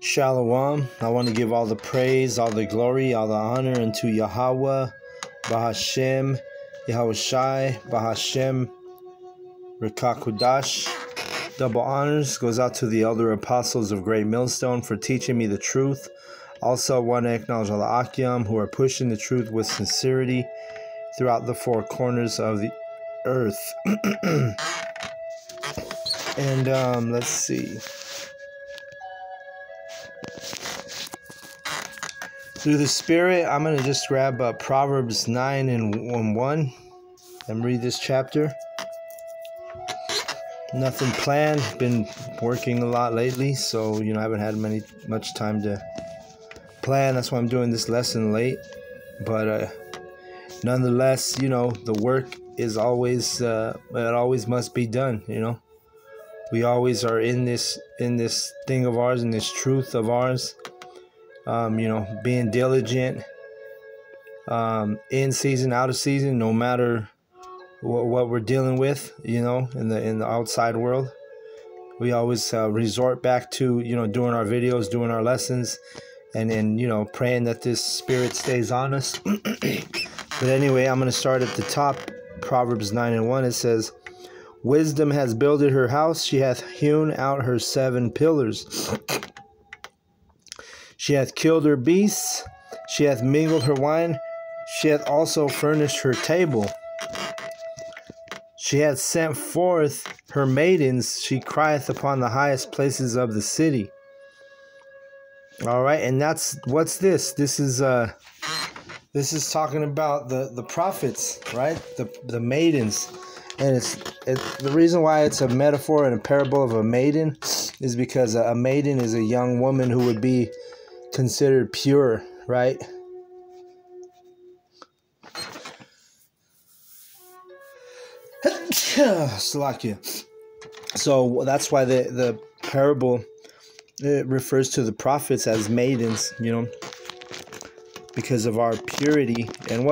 Shalom. I want to give all the praise, all the glory, all the honor unto Yahweh, Bahashem, Yahweh Shai, Bahashem, Rekakudash. Double honors goes out to the elder apostles of Great Millstone for teaching me the truth. Also, I want to acknowledge all the Akyam who are pushing the truth with sincerity throughout the four corners of the earth. And let's see. Through the Spirit, I'm going to just grab Proverbs 9 and 1 and read this chapter. Nothing planned. Been working a lot lately, so I haven't had much time to plan. That's why I'm doing this lesson late. But nonetheless, the work is always it always must be done. We always are in this thing of ours, in this truth of ours. Being diligent, in season, out of season, no matter what we're dealing with, in the outside world. We always resort back to, doing our videos, doing our lessons, and praying that this spirit stays on us. But anyway, I'm going to start at the top. Proverbs 9 and 1, it says, "Wisdom has builded her house, she hath hewn out her 7 pillars. She hath killed her beasts, she hath mingled her wine, she hath also furnished her table. She hath sent forth her maidens, she crieth upon the highest places of the city." All right, and what's this? This is talking about the prophets, right? The maidens. And it's the reason why it's a metaphor and a parable of a maiden is because a maiden is a young woman who would be considered pure, right? Salakia. So that's why the parable, it refers to the prophets as maidens, because of our purity. And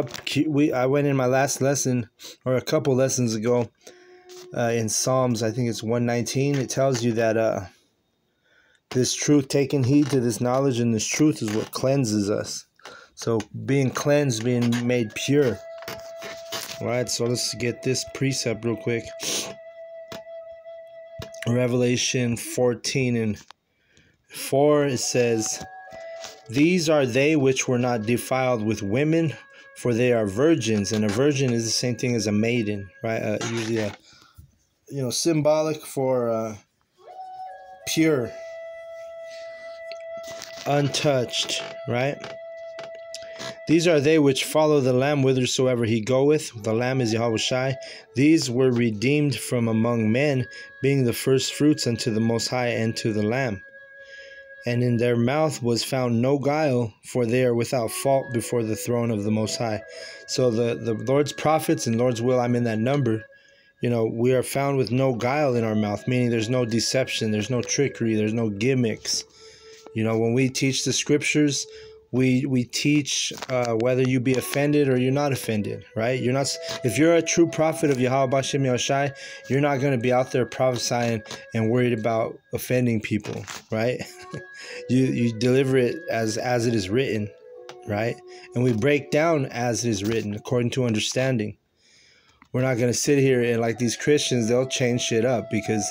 I went in my last lesson, or a couple lessons ago, in Psalms, I think it's 119, it tells you that this truth, taking heed to this knowledge and this truth, is what cleanses us. So being cleansed, being made pure. All right, so let's get this precept real quick. Revelation 14 and 4, it says, "These are they which were not defiled with women, for they are virgins." And a virgin is the same thing as a maiden, right? Usually, symbolic for pure, untouched, right? "These are they which follow the Lamb whithersoever he goeth." The Lamb is Yahweh Shai. "These were redeemed from among men, being the first fruits unto the Most High and to the Lamb. And in their mouth was found no guile, for they are without fault before the throne of the Most High." So the Lord's prophets and Lord's will, I'm in that number. We are found with no guile in our mouth, meaning there's no deception, there's no trickery, there's no gimmicks. When we teach the scriptures, we teach whether you be offended or you're not offended, right? If you're a true prophet of Yahweh Bashem Yahushai, you're not going to be out there prophesying and worried about offending people, right? You deliver it as it is written, right? And we break down as it is written according to understanding. We're not going to sit here and, like these Christians, they'll change shit up because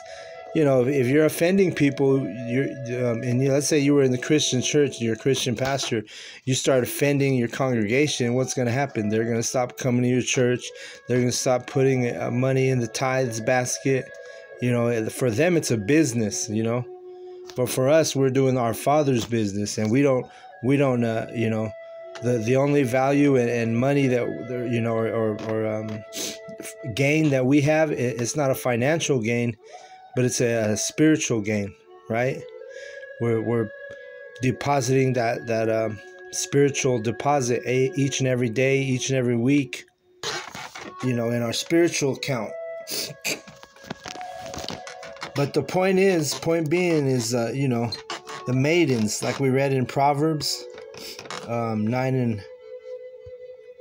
if you're offending people, let's say you were in the Christian church, you're a Christian pastor, you start offending your congregation, what's going to happen? They're going to stop coming to your church. They're going to stop putting money in the tithes basket. For them, it's a business, But for us, we're doing our Father's business, and we don't, the only value and money that, or gain that we have, it's not a financial gain, but it's a spiritual gain, right? We're depositing that spiritual deposit each and every day, each and every week, in our spiritual account. But the point being is, the maidens, like we read in Proverbs 9 and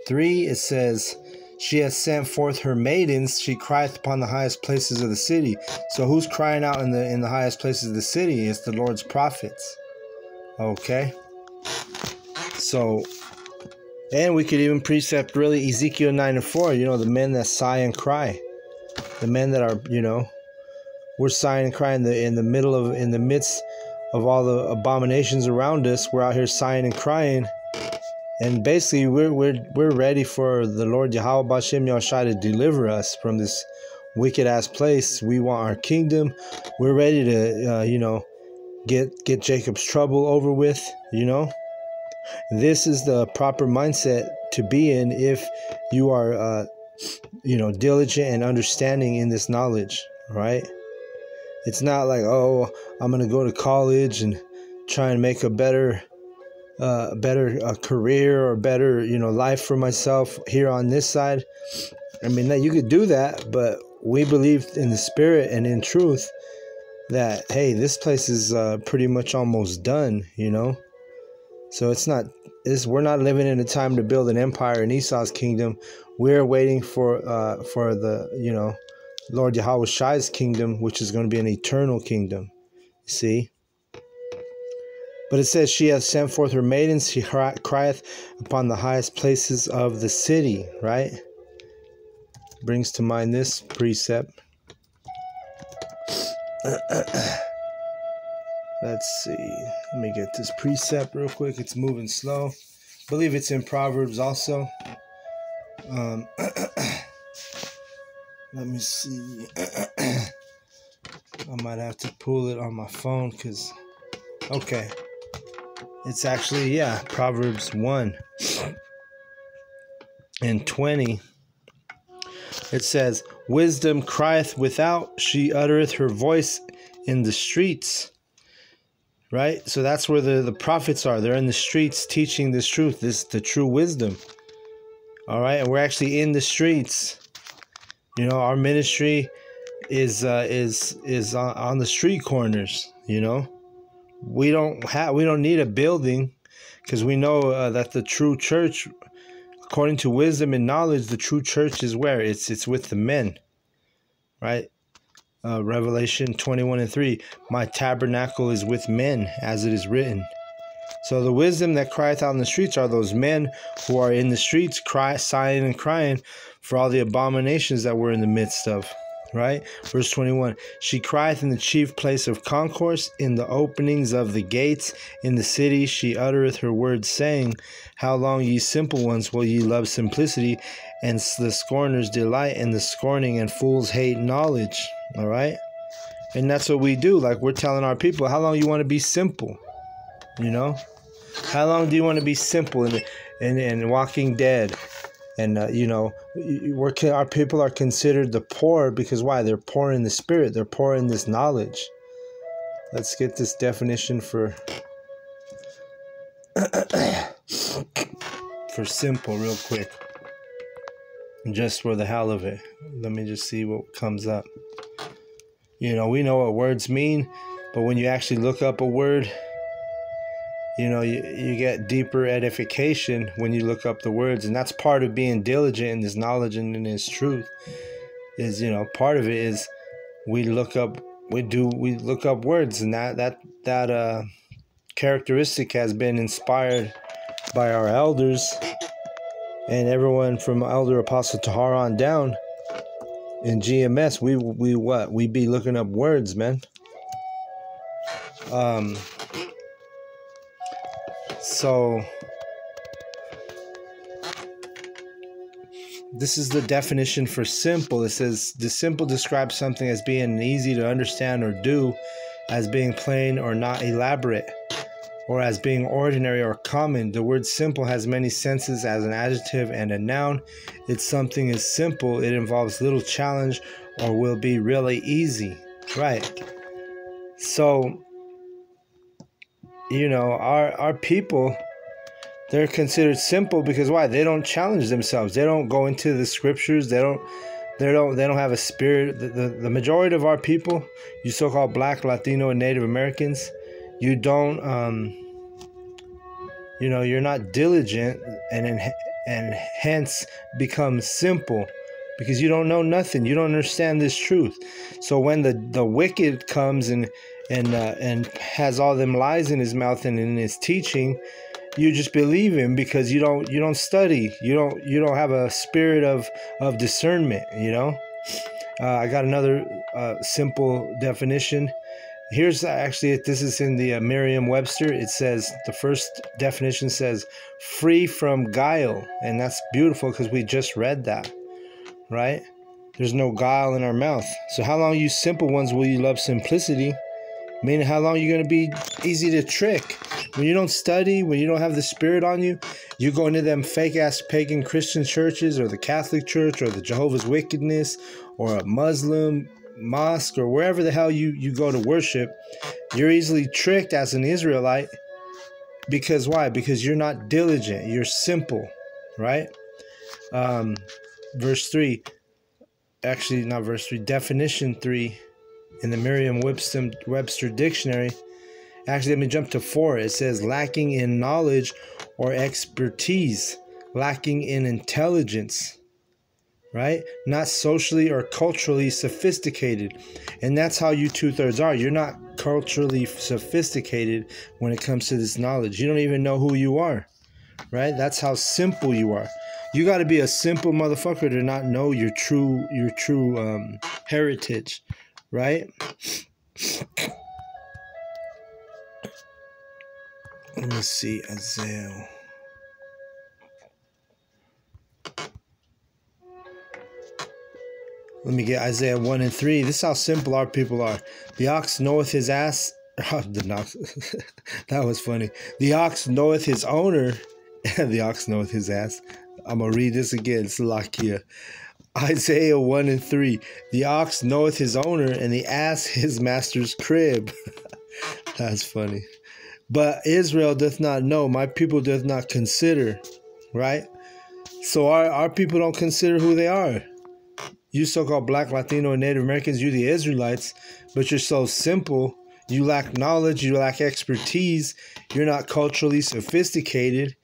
3, it says, "She has sent forth her maidens, she crieth upon the highest places of the city." So who's crying out in the highest places of the city? It's the Lord's prophets, Okay. So, and we could even precept really Ezekiel 9:4, the men that sigh and cry. The men that are, we're sighing and crying in the midst of all the abominations around us. We're out here sighing and crying. And basically, we're ready for the Lord Yahweh Bashem Yahushua to deliver us from this wicked ass place. We want our kingdom. We're ready to, get Jacob's trouble over with. This is the proper mindset to be in if you are, diligent and understanding in this knowledge, right? It's not like, oh, I'm gonna go to college and try and make a better career or better, life for myself here on this side. I mean, you could do that, but we believe in the spirit and in truth that, hey, this place is pretty much almost done, So we're not living in a time to build an empire in Esau's kingdom. We're waiting for the, Lord Yahweh Shai's kingdom, which is going to be an eternal kingdom. See? But it says, she hath sent forth her maidens, she crieth upon the highest places of the city, right? Brings to mind this precept. Let's see. Let me get this precept real quick. It's moving slow. I believe it's in Proverbs also. Let me see. I might have to pull it on my phone because... Okay. It's actually, Proverbs 1 and 20. It says, wisdom crieth without, she uttereth her voice in the streets. Right? So that's where the prophets are. They're in the streets teaching this truth, the true wisdom. All right? And we're actually in the streets. Our ministry is on the street corners, We don't need a building because we know that the true church, according to wisdom and knowledge, the true church is where? It's with the men, right? Revelation 21:3, my tabernacle is with men, as it is written. So the wisdom that crieth out in the streets are those men who are in the streets, sighing and crying for all the abominations that we're in the midst of. Right? Verse 21, she crieth in the chief place of concourse, in the openings of the gates, in the city she uttereth her words, saying, how long, ye simple ones, will ye love simplicity? And the scorners delight in the scorning, and fools hate knowledge. All right? And that's what we do. Like, we're telling our people, how long you want to be simple? How long do you want to be simple in Walking Dead? And, our people are considered the poor because why? They're poor in the spirit. They're poor in this knowledge. Let's get this definition for simple real quick. Just for the hell of it. Let me just see what comes up. We know what words mean, but when you actually look up a word, you get deeper edification when you look up the words. And that's part of being diligent in this knowledge and in this truth is, part of it is we look up words, and that characteristic has been inspired by our elders and everyone from Elder Apostle Tahar on down in GMS. We be looking up words, man. So this is the definition for simple. It says the simple describes something as being easy to understand or do, as being plain or not elaborate, or as being ordinary or common. The word simple has many senses as an adjective and a noun. It's something is simple, it involves little challenge or will be really easy. Right. So our people, they're considered simple because why? They don't challenge themselves. They don't go into the scriptures. They don't have a spirit. The majority of our people, you so-called Black, Latino, and Native Americans, you don't you're not diligent and hence become simple because you don't know nothing. You don't understand this truth. So when the wicked comes and and has all them lies in his mouth and in his teaching, you just believe him because you don't study. You don't have a spirit of discernment. I got another simple definition. Here's actually, this is in the Merriam-Webster. It says, the first definition says, free from guile. And that's beautiful because we just read that, right? There's no guile in our mouth. So how long, you simple ones, will you love simplicity? Meaning, how long are you going to be easy to trick? When you don't study, when you don't have the Spirit on you, you go into them fake-ass pagan Christian churches or the Catholic Church or the Jehovah's Witness or a Muslim mosque or wherever the hell you go to worship. You're easily tricked as an Israelite. Because why? Because you're not diligent. You're simple, right? Verse 3. Actually, not verse 3. Definition 3 in the Merriam-Webster dictionary. Actually, let me jump to 4. It says lacking in knowledge or expertise, lacking in intelligence, right? Not socially or culturally sophisticated. And that's how you 2/3 are. You're not culturally sophisticated when it comes to this knowledge. You don't even know who you are, right? That's how simple you are. You got to be a simple motherfucker to not know your true heritage, right? Let me see, Isaiah. Let me get Isaiah 1 and 3. This is how simple our people are. The ox knoweth his ass. That was funny. The ox knoweth his owner. The ox knoweth his ass. I'm going to read this again. Salakia. Isaiah 1 and 3. The ox knoweth his owner, and the ass his master's crib. That's funny. But Israel doth not know, my people doth not consider, right? So our people don't consider who they are. You so-called Black, Latino, and Native Americans, you the Israelites, but you're so simple. You lack knowledge, you lack expertise, you're not culturally sophisticated,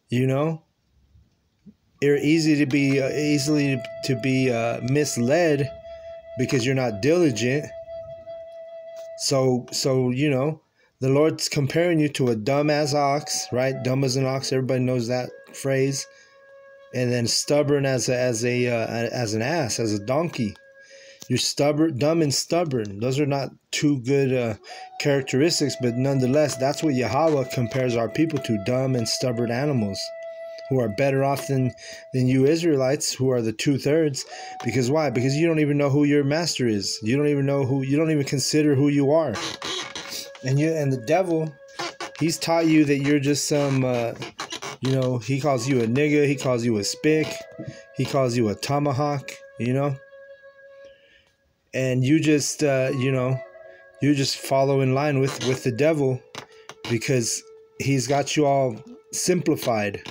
You're easily to be misled because you're not diligent. So the Lord's comparing you to a dumb as ox, right? Dumb as an ox. Everybody knows that phrase. And then stubborn as an ass, as a donkey. You're stubborn, dumb and stubborn. Those are not two good characteristics, but nonetheless, that's what Yahweh compares our people to: dumb and stubborn animals, who are better off than you Israelites, who are the 2/3. Because why? Because you don't even know who your master is. You don't even consider who you are. And the devil, he's taught you that you're just some, he calls you a nigga, he calls you a spick, he calls you a tomahawk, and you just, you just follow in line with the devil, because he's got you all simplified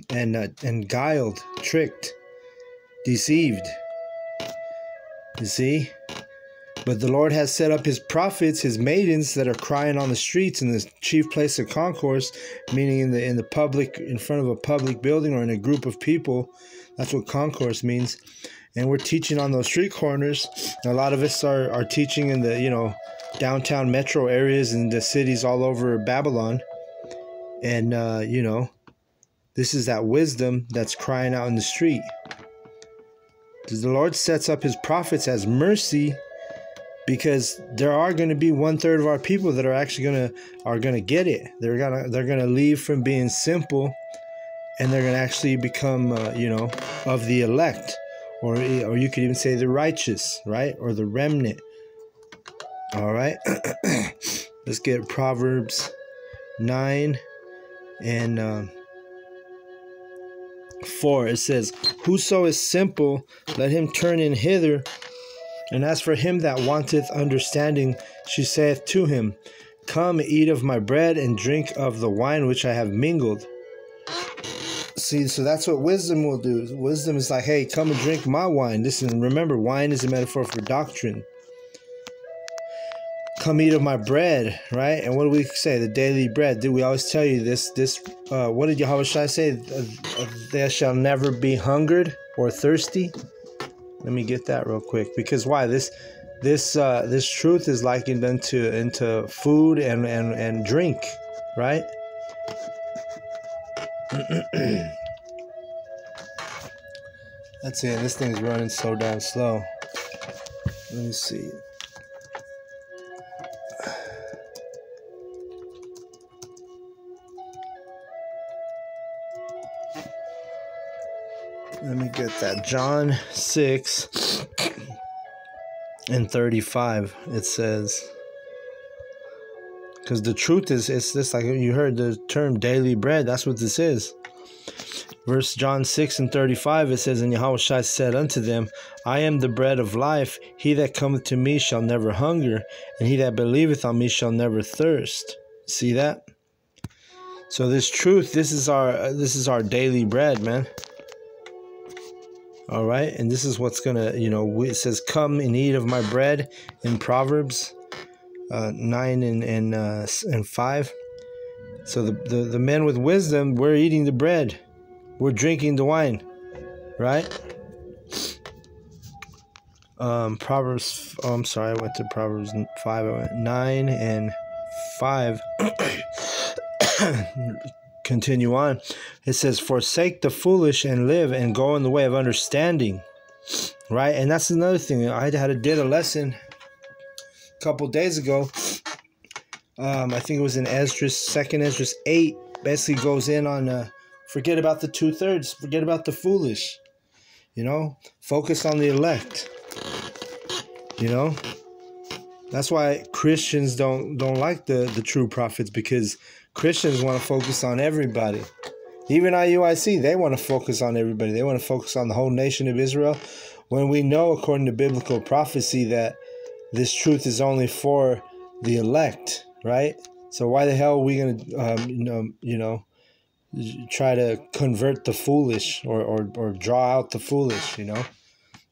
and guiled, tricked, deceived. You see? But the Lord has set up his prophets, his maidens, that are crying on the streets in the chief place of concourse, meaning in the public, in front of a public building or in a group of people. That's what concourse means. And we're teaching on those street corners. A lot of us are teaching in the, downtown metro areas and the cities all over Babylon. And, this is that wisdom that's crying out in the street. The Lord sets up his prophets as mercy, because there are going to be 1/3 of our people that are actually going to get it. They're going to leave from being simple, and they're going to actually become of the elect, or you could even say the righteous, right? Or the remnant. All right. Let's get Proverbs 9 and 4. It says, "Whoso is simple, let him turn in hither. And as for him that wanteth understanding, she saith to him, Come, eat of my bread, and drink of the wine which I have mingled." See, so that's what wisdom will do. Wisdom is like, hey, come and drink my wine. Listen, remember, wine is a metaphor for doctrine. Come eat of my bread, right? And what do we say? The daily bread. Did we always tell you this? What did Yahweh Shai say? There shall never be hungered or thirsty. Let me get that real quick. Because why? this truth is likened into food and drink, right? That's it. This thing's running so damn slow. Let me see. Let me get that. John 6:35. It says, because the truth is, it's this, like you heard the term daily bread. That's what this is. Verse John 6:35, it says, and Yahushua said unto them, I am the bread of life. He that cometh to me shall never hunger, and he that believeth on me shall never thirst. See that? So this truth, this is our daily bread, man. All right, and this is what's gonna, it says, come and eat of my bread in Proverbs 9 and 5. So the men with wisdom, we're eating the bread. We're drinking the wine, right? Proverbs, I'm sorry, I went to Proverbs 5, I went 9 and 5. Continue on. It says, forsake the foolish and live and go in the way of understanding, right? And that's another thing. I did a lesson a couple days ago. I think it was in Esdras, 2nd Esdras 8, basically goes in on forget about the 2/3. Forget about the foolish. Focus on the elect. That's why Christians don't like the true prophets, because Christians want to focus on everybody. Even IUIC, they want to focus on everybody. They want to focus on the whole nation of Israel, when we know, according to biblical prophecy, that this truth is only for the elect, right? So why the hell are we going to, try to convert the foolish or draw out the foolish?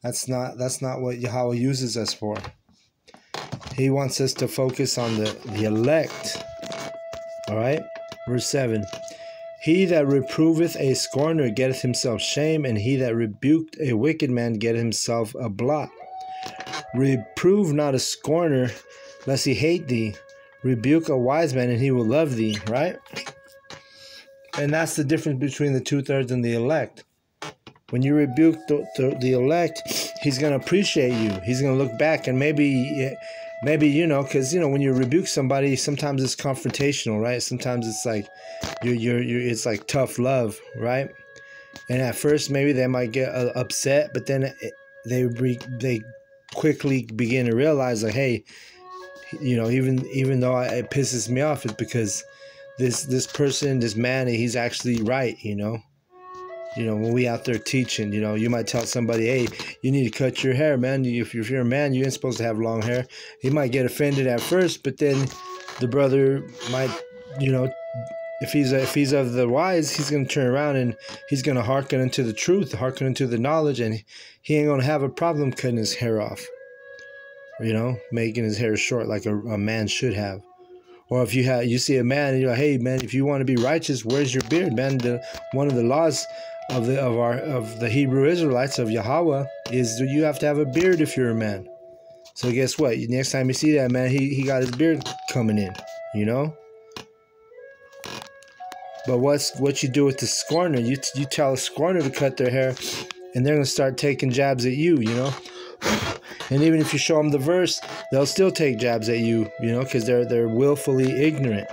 That's not what Yahweh uses us for. He wants us to focus on the elect. All right, verse 7. He that reproveth a scorner getteth himself shame, and he that rebuked a wicked man getteth himself a blot. Reprove not a scorner, lest he hate thee. Rebuke a wise man, and he will love thee, right? And that's the difference between the 2/3 and the elect. When you rebuke the elect, he's going to appreciate you. He's going to look back, and maybe because when you rebuke somebody, sometimes it's confrontational, right? Sometimes it's like it's like tough love, right? And at first, maybe they might get upset, but then they quickly begin to realize, like, hey, even though it pisses me off, it's because this person, this man, he's actually right, when we out there teaching, you might tell somebody, hey, you need to cut your hair, man. If you're a man, you ain't supposed to have long hair. He might get offended at first, but then the brother might, if he's of the wise, he's going to turn around and he's going to hearken into the truth, hearken into the knowledge, and he ain't going to have a problem cutting his hair off, making his hair short like a man should have. Or if you see a man and you're like, hey, man, if you want to be righteous, where's your beard, man? One of the laws of the Hebrew Israelites, of Yahweh, is that you have to have a beard if you're a man. So guess what? Next time you see that man, he got his beard coming in, But what you do with the scorner? You tell a scorner to cut their hair, and they're gonna start taking jabs at you, And even if you show them the verse, they'll still take jabs at you, because they're willfully ignorant.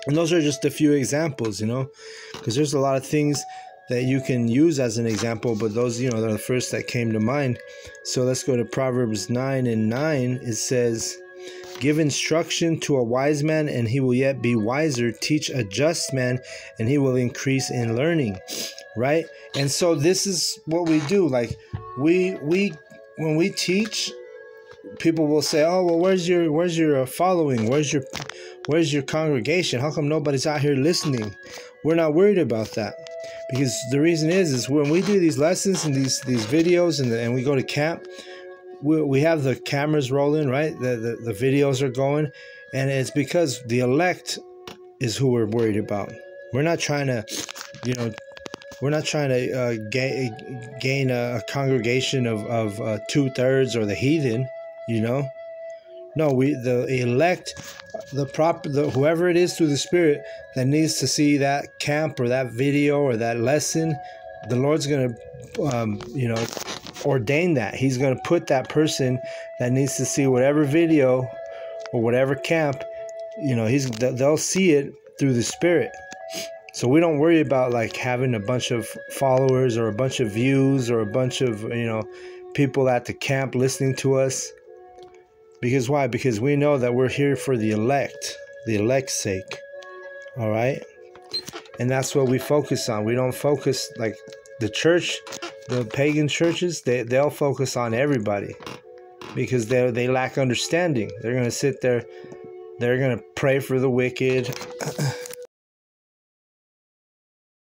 And those are just a few examples, because there's a lot of things that you can use as an example, but those, they're the first that came to mind. So let's go to Proverbs 9 and 9. It says, give instruction to a wise man, and he will yet be wiser. Teach a just man, and he will increase in learning, right? And so this is what we do. Like when we teach, people will say, oh, well, where's your following? Where's your congregation? How come nobody's out here listening? We're not worried about that, because the reason is when we do these lessons and these videos and we go to camp, we have the cameras rolling, right? The videos are going, and it's because the elect is who we're worried about. We're not trying to, We're not trying to gain a congregation of 2/3 or the heathen, you know. No, the elect, whoever it is through the Spirit that needs to see that camp or that video or that lesson, the Lord's gonna, ordain that. He's gonna put that person that needs to see whatever video or whatever camp, they'll see it through the Spirit. So we don't worry about like having a bunch of followers or a bunch of views or a bunch of people at the camp listening to us. Because why? Because we know that we're here for the elect's sake. All right? And that's what we focus on. We don't focus like the church, the pagan churches, they'll focus on everybody because they lack understanding. They're going to sit there, they're going to pray for the wicked.